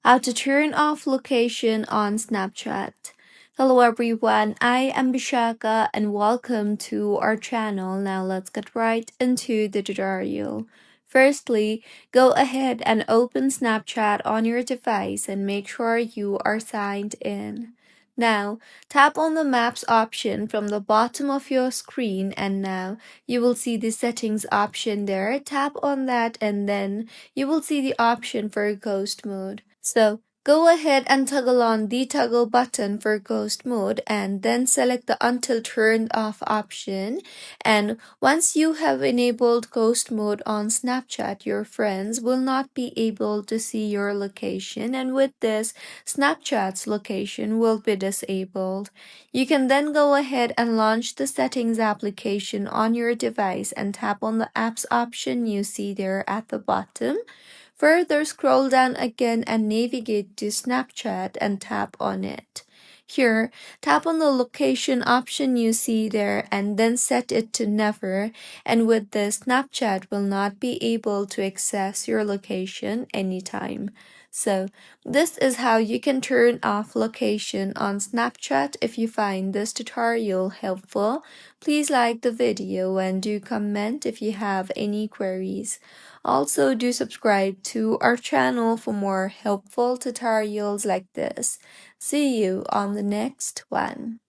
How to turn off location on Snapchat. Hello everyone, I am Bishaka and welcome to our channel. Now let's get right into the tutorial. Firstly, go ahead and open Snapchat on your device and make sure you are signed in. Now, tap on the Maps option from the bottom of your screen and now you will see the settings option there. Tap on that and then you will see the option for ghost mode. So go ahead and toggle on the toggle button for ghost mode and then select the until turned off option. And once you have enabled ghost mode on Snapchat, your friends will not be able to see your location, and with this, Snapchat's location will be disabled. You can then go ahead and launch the settings application on your device and tap on the apps option you see there at the bottom. Further scroll down again and navigate to Snapchat and tap on it. Here, tap on the location option you see there and then set it to never, and with this, Snapchat will not be able to access your location anytime. So, this is how you can turn off location on Snapchat. If you find this tutorial helpful, please like the video and do comment if you have any queries. Also, do subscribe to our channel for more helpful tutorials like this. See you on the next one.